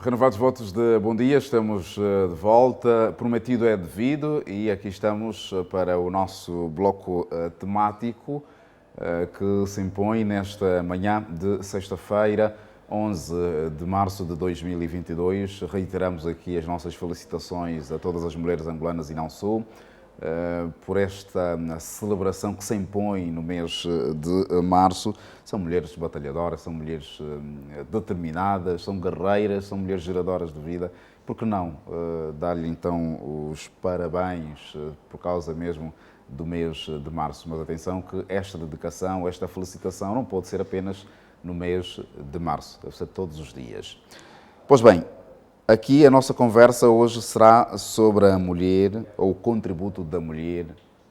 Renovados votos de bom dia, estamos de volta. Prometido é devido e aqui estamos para o nosso bloco temático que se impõe nesta manhã de sexta-feira, 11 de março de 2022. Reiteramos aqui as nossas felicitações a todas as mulheres angolanas e não só por esta celebração que se impõe no mês de março. São mulheres batalhadoras, são mulheres determinadas, são guerreiras, são mulheres geradoras de vida. Por que não dar-lhe então os parabéns por causa mesmo do mês de março? Mas atenção que esta dedicação, esta felicitação não pode ser apenas no mês de março, deve ser todos os dias. Pois bem, aqui a nossa conversa hoje será sobre a mulher ou o contributo da mulher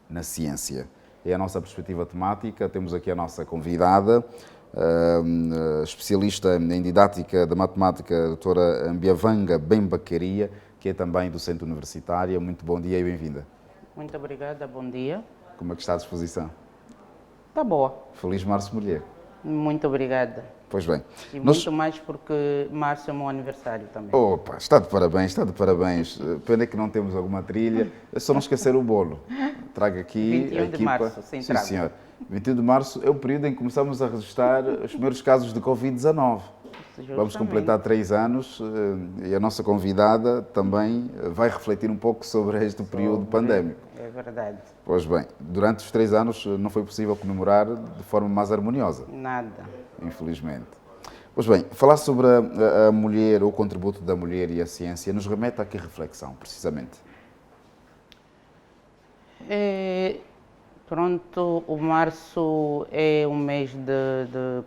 na ciência. É a nossa perspectiva temática. Temos aqui a nossa convidada, especialista em didática da matemática, a doutora Mbiavanga Bembaqueria, que é também docente universitária. Muito bom dia e bem-vinda. Muito obrigada, bom dia. Como é que está a disposição? Está boa. Feliz Março Mulher. Muito obrigada. Pois bem. E muito mais porque março é o meu aniversário também. Opa, está de parabéns, está de parabéns. Pena que não temos alguma trilha. É só não esquecer o bolo. Traga aqui 21 a equipa. de março, sim, Sim, senhor. 21 de março é o período em que começamos a registrar os primeiros casos de Covid-19. Vamos completar 3 anos e a nossa convidada também vai refletir um pouco sobre este período pandémico. É verdade. Pois bem, durante os 3 anos não foi possível comemorar de forma mais harmoniosa. Nada. Infelizmente. Pois bem, falar sobre a mulher, o contributo da mulher e a ciência, nos remete a que reflexão, precisamente? Pronto, o março é um mês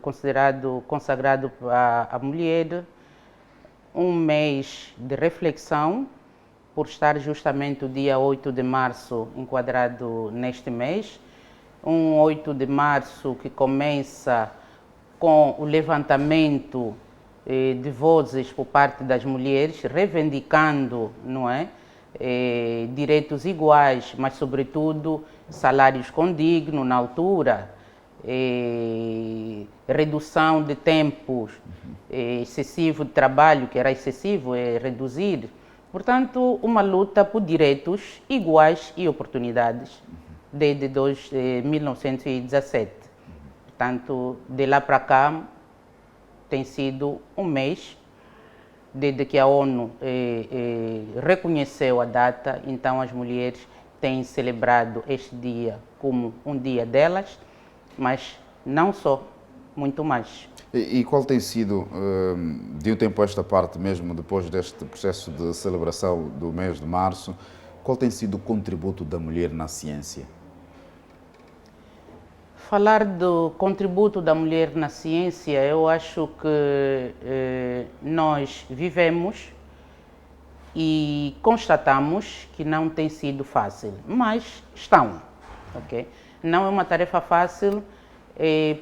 consagrado à mulher, um mês de reflexão, por estar justamente o dia 8 de março enquadrado neste mês. Um 8 de março que começa com o levantamento de vozes por parte das mulheres, reivindicando, não é, direitos iguais, mas sobretudo salários condignos na altura, redução de tempos excessivo de trabalho, que era excessivo, reduzir. Portanto, uma luta por direitos iguais e oportunidades desde 1917. Portanto, de lá para cá, tem sido um mês, desde que a ONU reconheceu a data, então as mulheres têm celebrado este dia como um dia delas, mas não só, muito mais. E qual tem sido, de um tempo a esta parte, mesmo depois deste processo de celebração do mês de março, qual tem sido o contributo da mulher na ciência? Falar do contributo da mulher na ciência, eu acho que nós vivemos e constatamos que não tem sido fácil, mas estão, ok? Não é uma tarefa fácil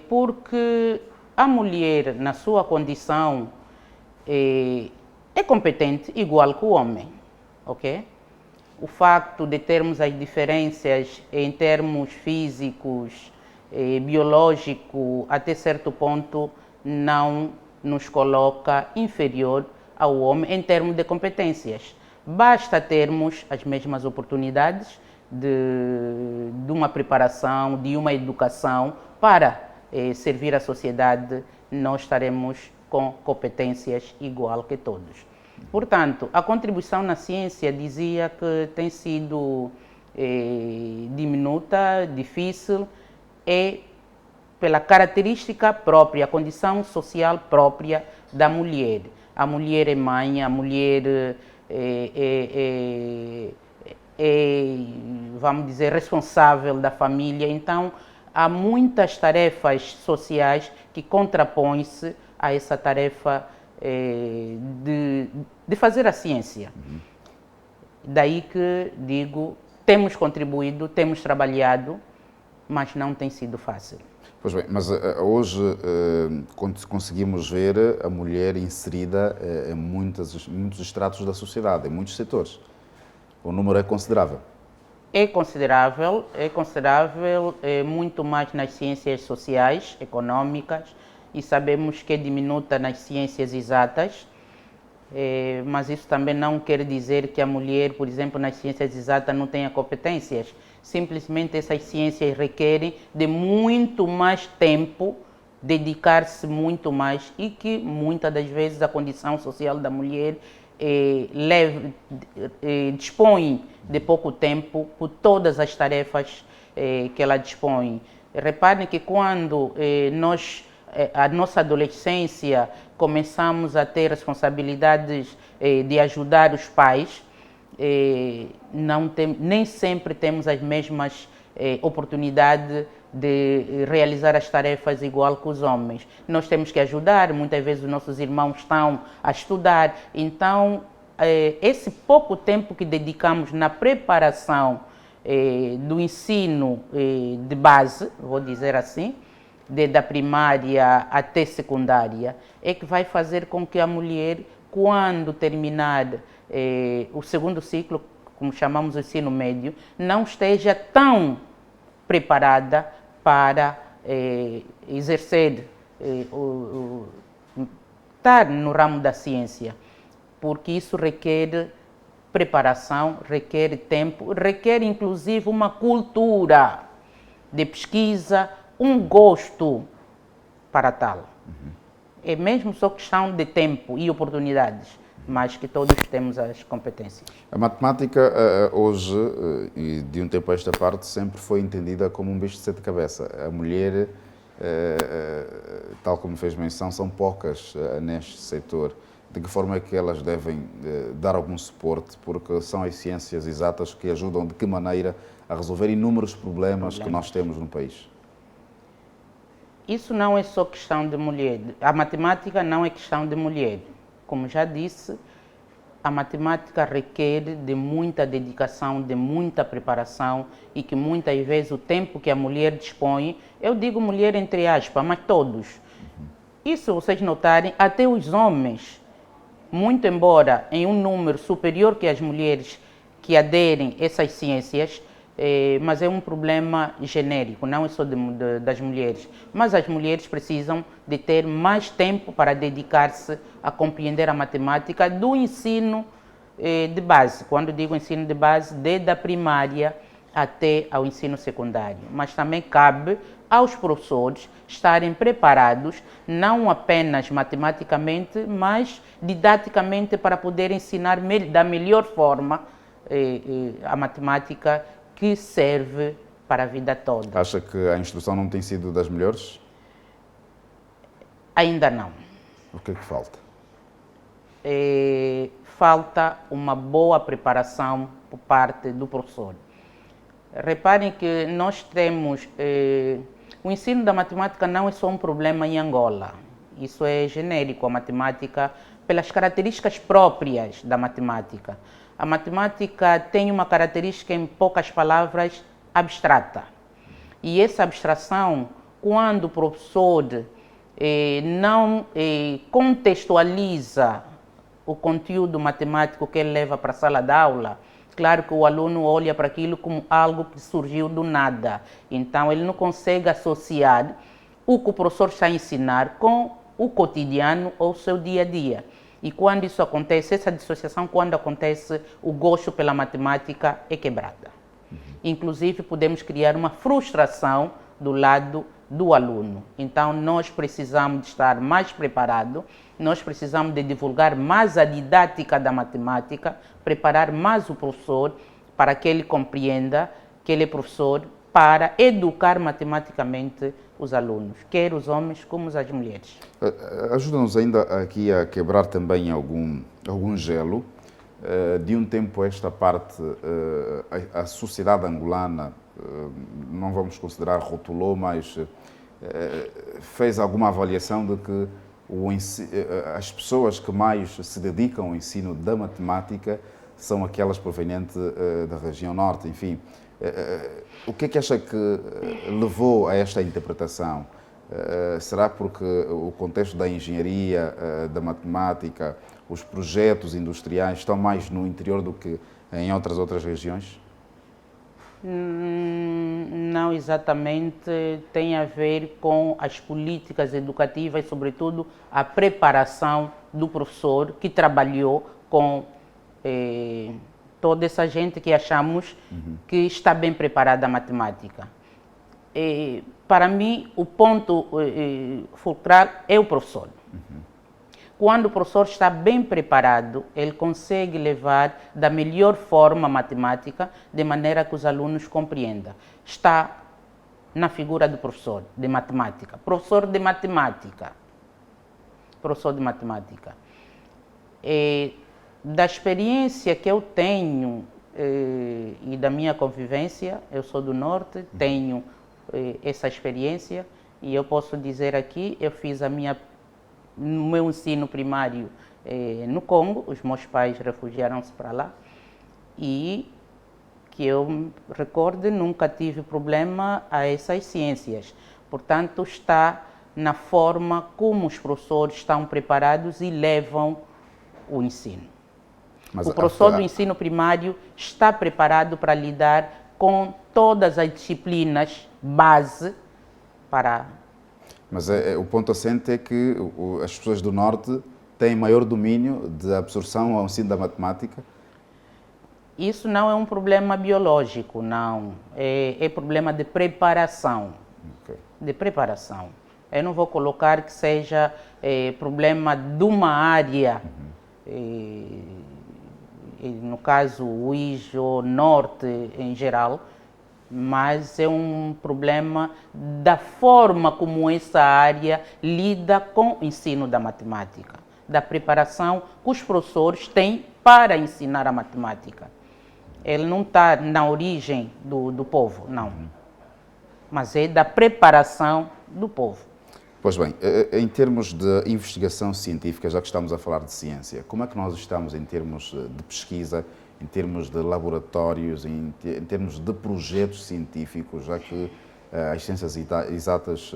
porque a mulher, na sua condição, é competente igual que o homem, ok? O facto de termos as diferenças em termos físicos, biológico, até certo ponto, não nos coloca inferior ao homem em termos de competências. Basta termos as mesmas oportunidades de uma preparação, de uma educação para servir a sociedade, nós estaremos com competências igual que todos. Portanto, a contribuição na ciência dizia que tem sido diminuta, difícil, pela característica própria, a condição social própria da mulher. A mulher é mãe, a mulher vamos dizer, responsável da família. Então, há muitas tarefas sociais que contrapõem-se a essa tarefa de fazer a ciência. Daí que digo, temos contribuído, temos trabalhado, mas não tem sido fácil. Pois bem, mas hoje conseguimos ver a mulher inserida em muitos estratos da sociedade, em muitos setores. O número é considerável. É considerável, muito mais nas ciências sociais, econômicas, e sabemos que é diminuta nas ciências exatas. Mas isso também não quer dizer que a mulher, por exemplo, nas ciências exatas não tenha competências. Simplesmente essas ciências requerem de muito mais tempo, dedicar-se muito mais e que muitas das vezes a condição social da mulher dispõe de pouco tempo por todas as tarefas que ela dispõe. Reparem que quando a nossa adolescência, começamos a ter responsabilidades de ajudar os pais, nem sempre temos as mesmas oportunidades de realizar as tarefas igual que os homens. Nós temos que ajudar, muitas vezes os nossos irmãos estão a estudar, então esse pouco tempo que dedicamos na preparação do ensino de base, vou dizer assim, da primária até secundária, é que vai fazer com que a mulher, quando terminar o segundo ciclo, como chamamos o ensino médio, não esteja tão preparada para exercer, estar no ramo da ciência, porque isso requer preparação, requer tempo, requer inclusive uma cultura de pesquisa, um gosto para tal. É mesmo só questão de tempo e oportunidades, mas que todos temos as competências. A matemática hoje, e de um tempo a esta parte, sempre foi entendida como um bicho de sete cabeças. A mulher, tal como fez menção, são poucas neste setor. De que forma é que elas devem dar algum suporte? Porque são as ciências exatas que ajudam de que maneira a resolver inúmeros problemas que nós temos no país. Isso não é só questão de mulher. A matemática não é questão de mulher. Como já disse, a matemática requer de muita dedicação, de muita preparação e que muitas vezes o tempo que a mulher dispõe, eu digo mulher entre aspas, mas todos. E se vocês notarem, até os homens, muito embora em um número superior que as mulheres que aderem a essas ciências, mas é um problema genérico, não é só das mulheres. Mas as mulheres precisam de ter mais tempo para dedicar-se a compreender a matemática do ensino de base. Quando digo ensino de base, desde a primária até ao ensino secundário. Mas também cabe aos professores estarem preparados, não apenas matematicamente, mas didaticamente, para poder ensinar da melhor forma a matemática que serve para a vida toda. Acha que a instrução não tem sido das melhores? Ainda não. O que é que falta? Falta uma boa preparação por parte do professor. Reparem que nós temos... o ensino da matemática não é só um problema em Angola. Isso é genérico, a matemática, pelas características próprias da matemática. A matemática tem uma característica, em poucas palavras, abstrata. E essa abstração, quando o professor não contextualiza o conteúdo matemático que ele leva para a sala de aula, claro que o aluno olha para aquilo como algo que surgiu do nada. Então, ele não consegue associar o que o professor está a ensinar com o cotidiano ou o seu dia a dia. E quando isso acontece, essa dissociação, quando acontece, o gosto pela matemática é quebrada. Inclusive, podemos criar uma frustração do lado do aluno. Então, nós precisamos de estar mais preparados, nós precisamos de divulgar mais a didática da matemática, preparar mais o professor para que ele compreenda que ele é professor para educar matematicamente os alunos, quer os homens como as mulheres. Ajuda-nos ainda aqui a quebrar também algum gelo. De um tempo a esta parte, a sociedade angolana, não vamos considerar rotulou, mas fez alguma avaliação de que as pessoas que mais se dedicam ao ensino da matemática são aquelas provenientes da região norte, enfim. O que é que acha que levou a esta interpretação? Será porque o contexto da engenharia, da matemática, os projetos industriais estão mais no interior do que em outras regiões? Não exatamente, tem a ver com as políticas educativas e, sobretudo, a preparação do professor que trabalhou com toda essa gente que achamos que está bem preparada a matemática. Para mim, o ponto fulcral é o professor. Quando o professor está bem preparado, ele consegue levar da melhor forma a matemática, de maneira que os alunos compreendam. Está na figura do professor de matemática. Professor de matemática. Professor de matemática. Da experiência que eu tenho e da minha convivência, eu sou do Norte, tenho essa experiência e eu posso dizer aqui, eu fiz no meu ensino primário no Congo, os meus pais refugiaram-se para lá e que eu me recorde, nunca tive problema a essas ciências. Portanto, está na forma como os professores estão preparados e levam o ensino. Mas o professor do ensino primário está preparado para lidar com todas as disciplinas base para... Mas o ponto assente é que as pessoas do Norte têm maior domínio de absorção ao ensino da matemática? Isso não é um problema biológico, não. É problema de preparação. Okay. De preparação. Eu não vou colocar que seja problema de uma área, no caso o IJO Norte em geral, mas é um problema da forma como essa área lida com o ensino da matemática, da preparação que os professores têm para ensinar a matemática. Ele não está na origem do povo, não, mas é da preparação do povo. Pois bem, em termos de investigação científica, já que estamos a falar de ciência, como é que nós estamos em termos de pesquisa, em termos de laboratórios, em termos de projetos científicos, já que as ciências exatas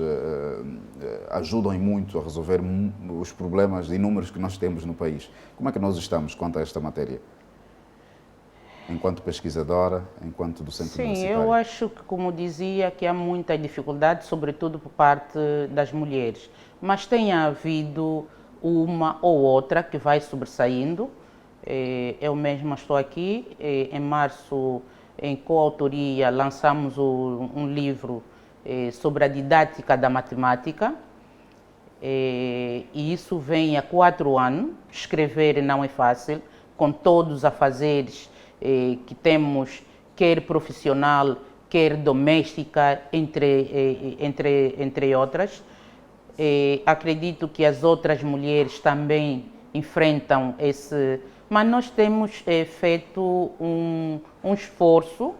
ajudam muito a resolver os problemas inúmeros que nós temos no país. Como é que nós estamos quanto a esta matéria? Enquanto pesquisadora, enquanto docente universitária? Sim, eu acho que, como dizia, que há muita dificuldade, sobretudo por parte das mulheres. Mas tem havido uma ou outra que vai sobressaindo. Eu mesma estou aqui. Em março, em coautoria, lançamos um livro sobre a didática da matemática. E isso vem há 4 anos. Escrever não é fácil, com todos os afazeres que temos, quer profissional, quer doméstica, entre outras. Acredito que as outras mulheres também enfrentam mas nós temos feito um esforço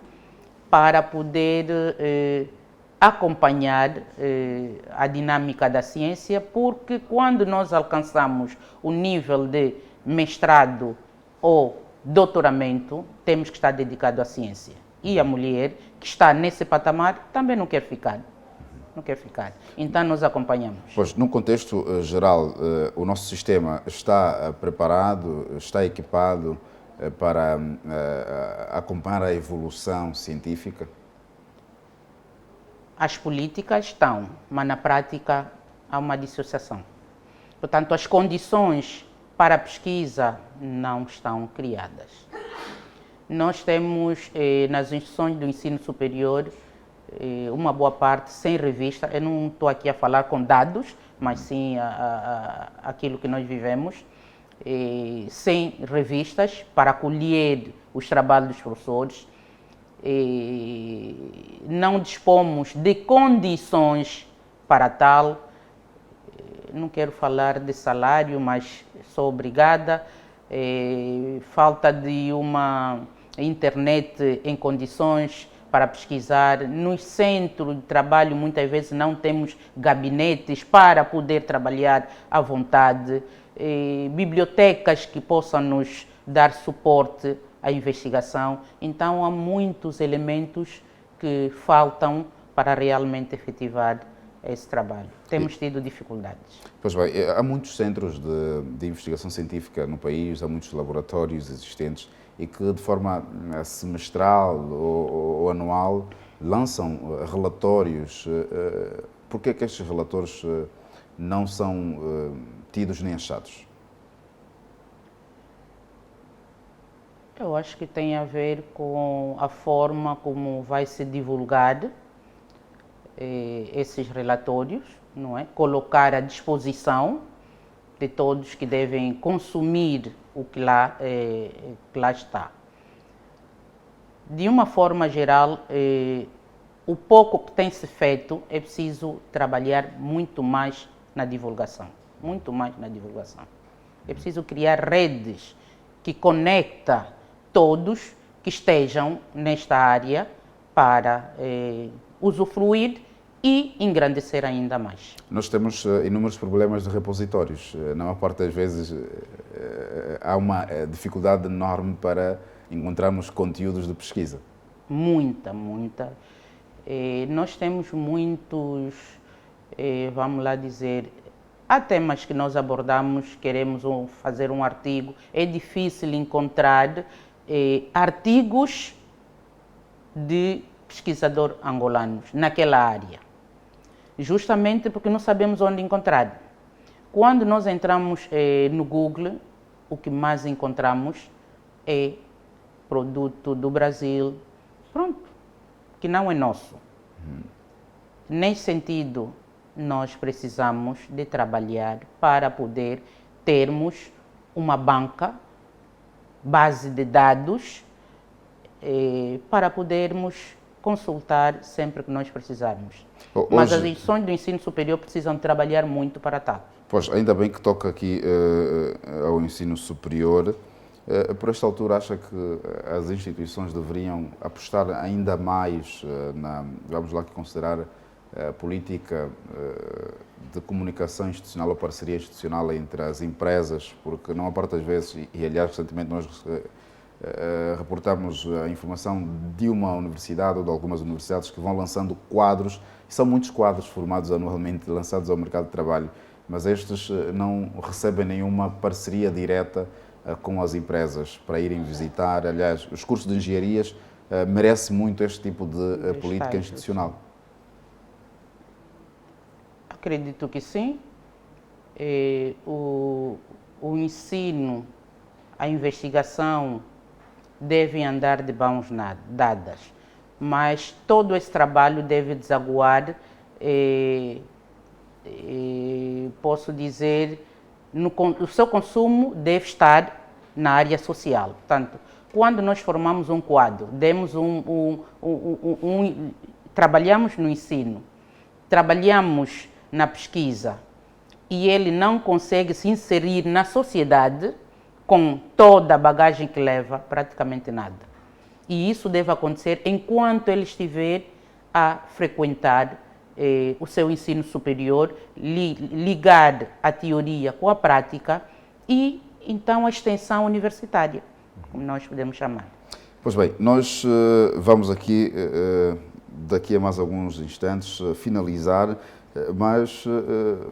para poder acompanhar a dinâmica da ciência, porque quando nós alcançamos o nível de mestrado ou doutoramento, temos que estar dedicado à ciência. E a mulher que está nesse patamar também não quer ficar. Não quer ficar. Então, nós acompanhamos. Pois, num contexto geral, o nosso sistema está preparado, está equipado para acompanhar a evolução científica? As políticas estão, mas na prática há uma dissociação. Portanto, as condições para a pesquisa não estão criadas. Nós temos nas instituições do ensino superior uma boa parte sem revista. Eu não estou aqui a falar com dados, mas sim aquilo que nós vivemos, sem revistas para acolher os trabalhos dos professores. Não dispomos de condições para tal. Não quero falar de salário, mas sou obrigada. Falta de uma internet em condições para pesquisar. Nos centros de trabalho, muitas vezes, não temos gabinetes para poder trabalhar à vontade. Bibliotecas que possam nos dar suporte à investigação. Então, há muitos elementos que faltam para realmente efetivar esse trabalho. Temos tido dificuldades. Pois bem, há muitos centros de investigação científica no país, há muitos laboratórios existentes e que de forma semestral ou anual lançam relatórios. Por que é que estes relatórios não são tidos nem achados? Eu acho que tem a ver com a forma como vai se divulgar esses relatórios, não é? Colocar à disposição de todos que devem consumir o que lá está. De uma forma geral, o pouco que tem se feito é preciso trabalhar muito mais na divulgação, muito mais na divulgação. É preciso criar redes que conectam todos que estejam nesta área para usufruir e engrandecer ainda mais. Nós temos inúmeros problemas de repositórios. Na maior parte das vezes há uma dificuldade enorme para encontrarmos conteúdos de pesquisa. Muita. Nós temos muitos, vamos lá dizer, há temas que nós abordamos, queremos fazer um artigo, é difícil encontrar artigos de pesquisador angolanos naquela área, justamente porque não sabemos onde encontrar. Quando nós entramos no Google, o que mais encontramos é produto do Brasil, pronto, que não é nosso. Nesse sentido, nós precisamos de trabalhar para poder termos uma base de dados, para podermos consultar sempre que nós precisarmos. Hoje, mas as instituições do ensino superior precisam trabalhar muito para tal. Pois, ainda bem que toca aqui ao ensino superior. Por esta altura, acha que as instituições deveriam apostar ainda mais vamos lá considerar, a política de comunicação institucional ou parceria institucional entre as empresas, porque não a parte das vezes, e aliás recentemente nós reportamos a informação de uma universidade ou de algumas universidades que vão lançando quadros, e são muitos quadros formados anualmente, lançados ao mercado de trabalho, mas estes não recebem nenhuma parceria direta com as empresas para irem visitar. Aliás, os cursos de engenharias merecem muito este tipo de política institucional. Acredito que sim. O ensino, a investigação devem andar de mãos dadas, mas todo esse trabalho deve desaguar, posso dizer, o seu consumo deve estar na área social. Portanto, quando nós formamos um quadro, trabalhamos no ensino, trabalhamos na pesquisa e ele não consegue se inserir na sociedade com toda a bagagem que leva, praticamente nada. E isso deve acontecer enquanto ele estiver a frequentar o seu ensino superior, ligar a teoria com a prática e, então, a extensão universitária, como nós podemos chamar. Pois bem, nós vamos aqui, daqui a mais alguns instantes, finalizar, mas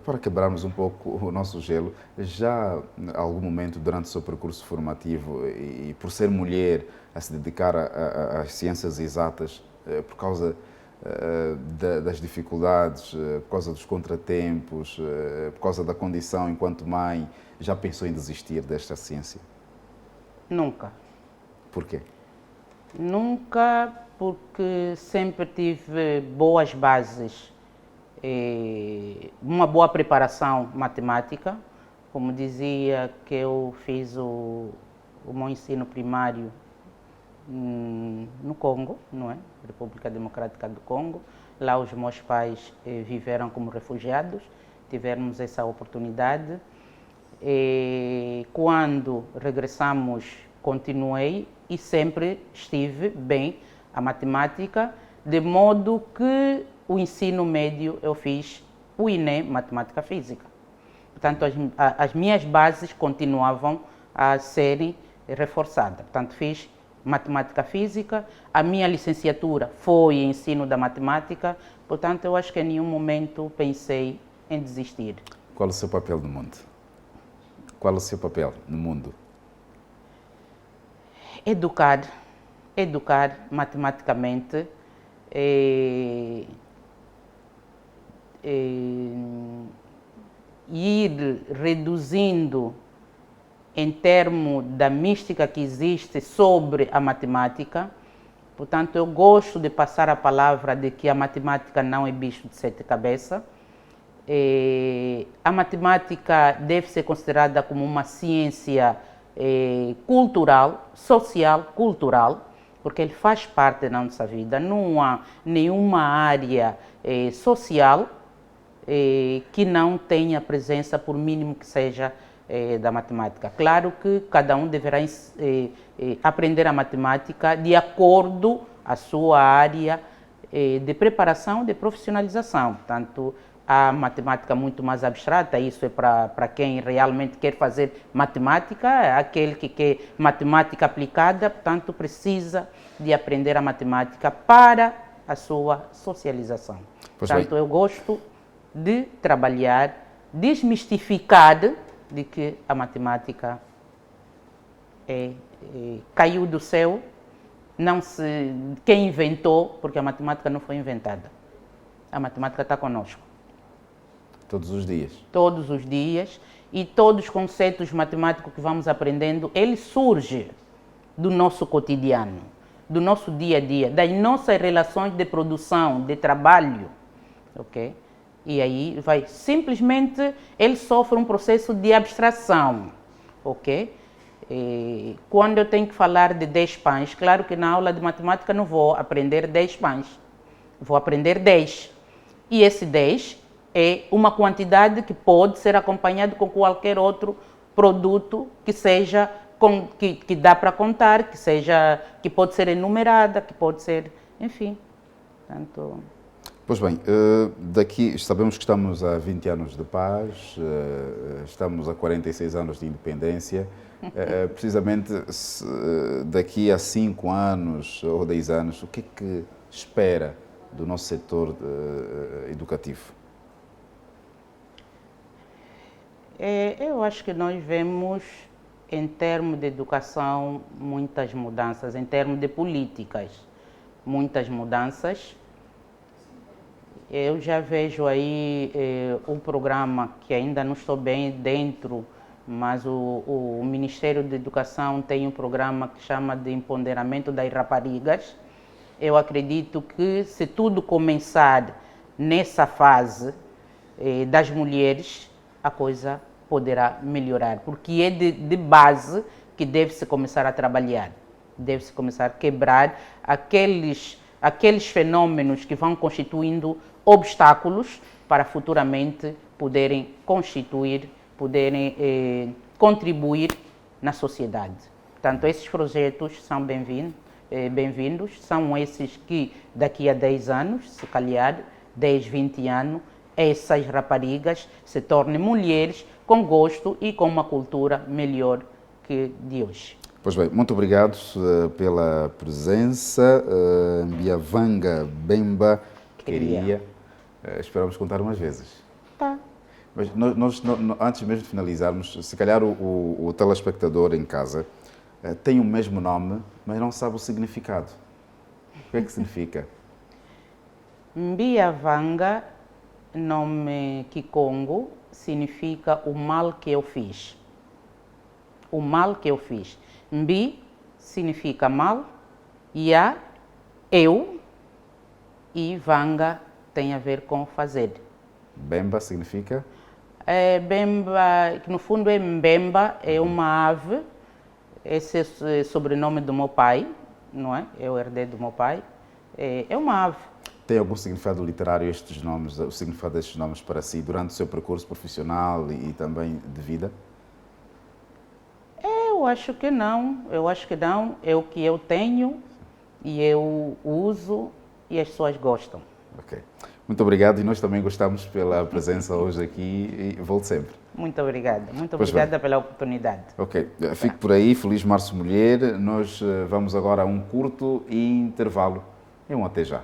para quebrarmos um pouco o nosso gelo, já em algum momento durante o seu percurso formativo e por ser mulher a se dedicar às ciências exatas, por causa das dificuldades, por causa dos contratempos, por causa da condição enquanto mãe, já pensou em desistir desta ciência? Nunca. Por quê? Nunca, porque sempre tive boas bases, uma boa preparação matemática. Como dizia, que eu fiz o meu ensino primário no Congo, não é? República Democrática do Congo. Lá os meus pais viveram como refugiados, tivemos essa oportunidade. Quando regressamos, continuei e sempre estive bem a matemática, de modo que o ensino médio eu fiz o INE, Matemática Física. Portanto, as minhas bases continuavam a serem reforçadas. Portanto, fiz Matemática Física, a minha licenciatura foi em ensino da matemática, portanto, eu acho que em nenhum momento pensei em desistir. Qual o seu papel no mundo? Qual o seu papel no mundo? Educar matematicamente, ir reduzindo em termos da mística que existe sobre a matemática. Portanto, eu gosto de passar a palavra de que a matemática não é bicho de sete cabeças. A matemática deve ser considerada como uma ciência cultural, social, cultural, porque ele faz parte da nossa vida. Não há nenhuma área social que não tenha presença, por mínimo que seja, da matemática. Claro que cada um deverá aprender a matemática de acordo com a sua área de preparação, de profissionalização. Portanto, a matemática muito mais abstrata, isso é para quem realmente quer fazer matemática, aquele que quer matemática aplicada, portanto, precisa de aprender a matemática para a sua socialização. Portanto, eu gosto de trabalhar, desmistificar de que a matemática caiu do céu, quem inventou, porque a matemática não foi inventada. A matemática está conosco. Todos os dias. Todos os dias. E todos os conceitos matemáticos que vamos aprendendo, ele surge do nosso cotidiano, do nosso dia a dia, das nossas relações de produção, de trabalho. Ok? E aí vai, simplesmente, ele sofre um processo de abstração. Ok? Quando eu tenho que falar de 10 pães, claro que na aula de matemática não vou aprender 10 pães. Vou aprender 10. E esse 10 é uma quantidade que pode ser acompanhado com qualquer outro produto que seja, que dá para contar, que pode ser enumerada, que pode ser, enfim. Portanto... Pois bem, daqui sabemos que estamos a 20 anos de paz, estamos a 46 anos de independência. Precisamente daqui a 5 anos ou 10 anos, o que é que espera do nosso setor educativo? Eu acho que nós vemos, em termos de educação, muitas mudanças, em termos de políticas, muitas mudanças. Eu já vejo aí um programa que ainda não estou bem dentro, mas o Ministério da Educação tem um programa que chama de Empoderamento das Raparigas. Eu acredito que, se tudo começar nessa fase das mulheres, a coisa poderá melhorar, porque é de base que deve-se começar a trabalhar, deve-se começar a quebrar aqueles fenômenos que vão constituindo obstáculos para futuramente poderem contribuir na sociedade. Portanto, esses projetos são bem-vindos, são esses que daqui a 10 anos, se calhar 10, 20 anos, essas raparigas se tornem mulheres com gosto e com uma cultura melhor que de hoje. Pois bem, muito obrigado pela presença. Mbiavanga Bemba queria. Esperamos contar umas vezes. Tá. Mas nós, antes mesmo de finalizarmos, se calhar o telespectador em casa tem o mesmo nome, mas não sabe o significado. O que é que significa? Mbiavanga, nome Kikongo, significa o mal que eu fiz. O mal que eu fiz. Mbi significa mal, Ya, eu, e Vanga tem a ver com fazer. Bemba significa? Bemba, que no fundo é Mbemba, é uma ave. Esse é o sobrenome do meu pai, não é? Eu herdei do meu pai. É uma ave. Tem algum significado literário estes nomes, o significado destes nomes para si durante o seu percurso profissional e também de vida? Eu acho que não. É o que eu tenho e eu uso e as pessoas gostam. Ok. Muito obrigado e nós também gostamos pela presença hoje aqui e volte sempre. Muito obrigada. Muito obrigada pela oportunidade. Ok. Fico por aí. Feliz Março Mulher. Nós vamos agora a um curto intervalo e até já.